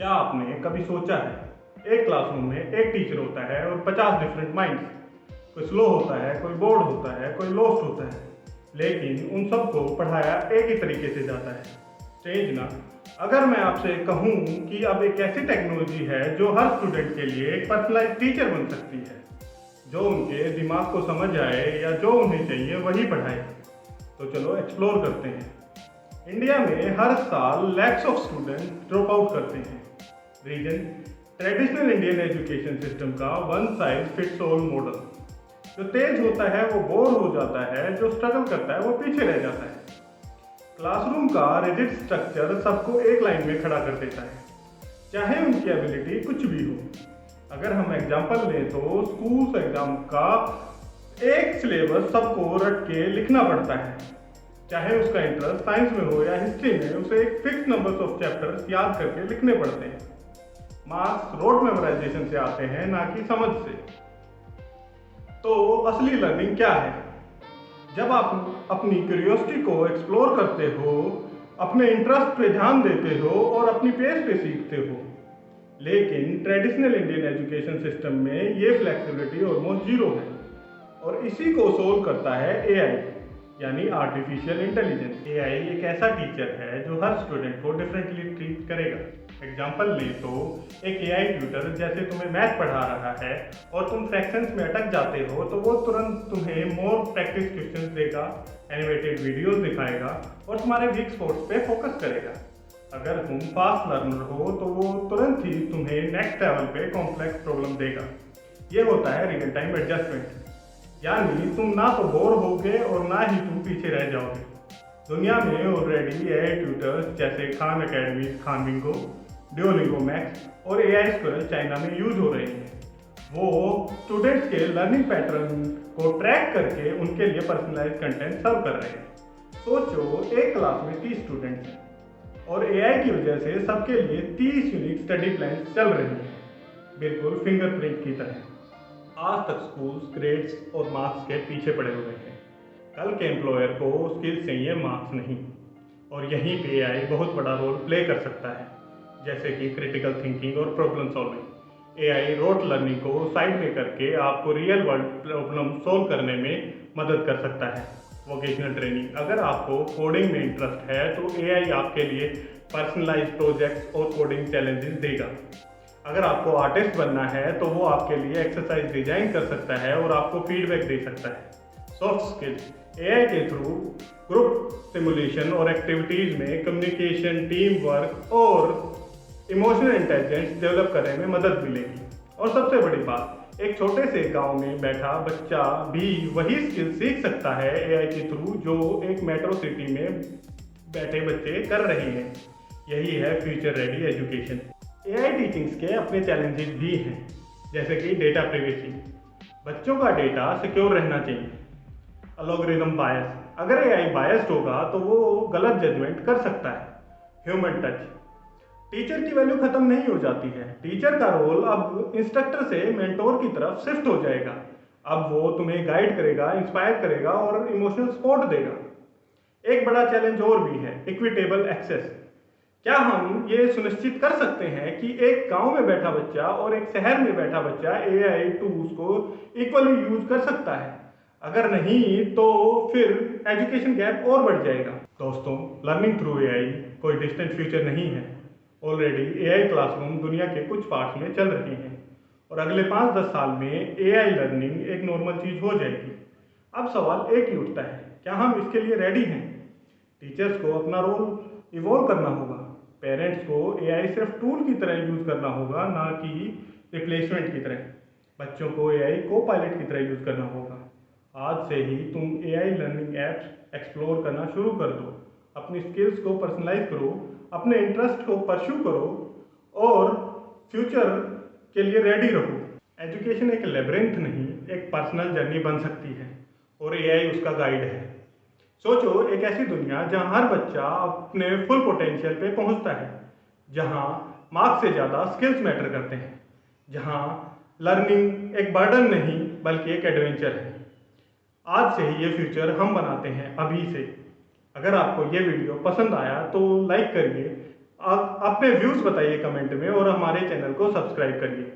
क्या आपने कभी सोचा है एक क्लासरूम में एक टीचर होता है और 50 डिफरेंट माइंड्स। कोई स्लो होता है, कोई बोर्ड होता है, कोई लॉस्ट होता है, लेकिन उन सबको पढ़ाया एक ही तरीके से जाता है। स्टेज ना। अगर मैं आपसे कहूँ कि अब एक ऐसी टेक्नोलॉजी है जो हर स्टूडेंट के लिए एक पर्सनलाइज टीचर बन सकती है, जो उनके दिमाग को समझ आए या जो उन्हें चाहिए वही पढ़ाए, तो चलो एक्सप्लोर करते हैं। इंडिया में हर साल lakhs of student drop out करते हैं। Reason, traditional Indian education system का one size fits all model. जो तेज होता है वो बोर हो जाता है, जो स्ट्रगल करता है वो पीछे रह जाता है। क्लासरूम का रिजिड स्ट्रक्चर सबको एक लाइन में खड़ा कर देता है, चाहे उनकी एबिलिटी कुछ भी हो। अगर हम एग्जांपल लें तो स्कूल एग्जाम का एक सिलेबस सबको रट के लिखना पड़ता है, चाहे उसका इंटरेस्ट साइंस में हो या हिस्ट्री में, उसे एक फिक्स नंबर ऑफ चैप्टर्स याद करके लिखने पड़ते हैं। मार्क्स रोड मेमोराइजेशन से आते हैं, ना कि समझ से। तो असली लर्निंग क्या है? जब आप अपनी क्यूरियोसिटी को एक्सप्लोर करते हो, अपने इंटरेस्ट पे ध्यान देते हो और अपनी पेस पे सीखते हो। लेकिन ट्रेडिशनल इंडियन एजुकेशन सिस्टम में ये फ्लेक्सिबिलिटी ऑलमोस्ट जीरो है, और इसी को सोल्व करता है एआई, यानी आर्टिफिशियल इंटेलिजेंस। एआई एक ऐसा टीचर है जो हर स्टूडेंट को डिफरेंटली ट्रीट करेगा। एग्जांपल लें तो एक एआई ट्यूटर जैसे तुम्हें मैथ पढ़ा रहा है और तुम फ्रैक्शंस में अटक जाते हो, तो वो तुरंत तुम्हें मोर प्रैक्टिस क्वेश्चंस देगा, एनिमेटेड वीडियोस दिखाएगा और तुम्हारे वीक स्पॉट्स पे फोकस करेगा। अगर तुम फास्ट लर्नर हो तो वो तुरंत ही तुम्हें नेक्स्ट लेवल पे कॉम्प्लेक्स प्रॉब्लम देगा। ये होता है रियल टाइम एडजस्टमेंट, यानी तुम ना तो बोर होगे और ना ही तुम पीछे रह जाओगे। दुनिया में ऑलरेडी एआई ट्यूटर्स जैसे Khan Academy, Khan Bingo, Duolingo Max और एआई स्क्विरल चाइना में यूज हो रही हैं। वो स्टूडेंट्स के लर्निंग पैटर्न को ट्रैक करके उनके लिए पर्सनलाइज कंटेंट सर्व कर रहे हैं। सोचो, एक क्लास में 30 स्टूडेंट्स हैं और एआई की वजह से सबके लिए 30 यूनिक स्टडी प्लान चल रही हैं, बिल्कुल फिंगरप्रिंट की तरह। आज तक स्कूल्स ग्रेड्स और मार्क्स के पीछे पड़े हुए हैं। कल के एम्प्लॉयर को स्किल्स चाहिए, मार्क्स नहीं। और यहीं पे एआई बहुत बड़ा रोल प्ले कर सकता है, जैसे कि क्रिटिकल थिंकिंग और problem solving. AI rote learning को साइड में करके आपको रियल वर्ल्ड प्रॉब्लम सॉल्व करने में मदद कर सकता है। वोकेशनल ट्रेनिंग, अगर आपको कोडिंग में इंटरेस्ट है तो एआई आपके लिए पर्सनलाइज प्रोजेक्ट्स और कोडिंग चैलेंजेस देगा। अगर आपको आर्टिस्ट बनना है तो वो आपके लिए एक्सरसाइज डिजाइन कर सकता है और आपको फीडबैक दे सकता है। सॉफ्ट स्किल्स, एआई के थ्रू ग्रुप सिमुलेशन और एक्टिविटीज में कम्युनिकेशन, टीम वर्क और इमोशनल इंटेलिजेंस डेवलप करने में मदद मिलेगी। और सबसे बड़ी बात, एक छोटे से गांव में बैठा बच्चा भी वही स्किल सीख सकता है एआई के थ्रू जो एक मेट्रो सिटी में बैठे बच्चे कर रहे हैं। यही है future ready education. AI teachings के अपने चैलेंजेस भी हैं, जैसे कि डेटा प्राइवेसी। बच्चों का डेटा सिक्योर रहना चाहिए। एल्गोरिथम बायस, अगर एआई बायस्ड होगा तो वो गलत जजमेंट कर सकता है। ह्यूमन टच, टीचर की वैल्यू खत्म नहीं हो जाती है। टीचर का रोल अब इंस्ट्रक्टर से मेंटोर की तरफ शिफ्ट हो जाएगा। अब वो तुम्हें गाइड करेगा, इंस्पायर करेगा और इमोशनल सपोर्ट देगा। एक बड़ा चैलेंज और भी है, इक्विटेबल एक्सेस। क्या हम ये सुनिश्चित कर सकते हैं कि एक गांव में बैठा बच्चा और एक शहर में बैठा बच्चा एआई टूल्स को इक्वली यूज कर सकता है? अगर नहीं तो फिर एजुकेशन गैप और बढ़ जाएगा। दोस्तों, लर्निंग थ्रू एआई कोई डिस्टेंट फ्यूचर नहीं है। ऑलरेडी एआई क्लासरूम दुनिया के कुछ पार्ट्स में चल रही हैं और अगले 5-10 साल में एआई लर्निंग एक नॉर्मल चीज़ हो जाएगी। अब सवाल एक ही उठता है, क्या हम इसके लिए रेडी हैं? टीचर्स को अपना रोल इवॉल्व करना होगा। पेरेंट्स को एआई सिर्फ टूल की तरह यूज़ करना होगा, ना कि रिप्लेसमेंट की तरह। बच्चों को एआई को पायलट की तरह यूज़ करना होगा। आज से ही तुम एआई लर्निंग एप्स एक्सप्लोर करना शुरू कर दो। अपनी स्किल्स को पर्सनलाइज करो, अपने इंटरेस्ट को परस्यू करो और फ्यूचर के लिए रेडी रहो। एजुकेशन एक लेबरिंथ नहीं, एक पर्सनल जर्नी बन सकती है और एआई उसका गाइड है। सोचो, एक ऐसी दुनिया जहां हर बच्चा अपने फुल पोटेंशियल पे पहुंचता है, जहां मार्क्स से ज़्यादा स्किल्स मैटर करते हैं, जहां लर्निंग एक बर्डन नहीं बल्कि एक एडवेंचर है। आज से ही ये फ्यूचर हम बनाते हैं, अभी से। अगर आपको ये वीडियो पसंद आया तो लाइक करिए, अपने व्यूज़ बताइए कमेंट में और हमारे चैनल को सब्सक्राइब करिए।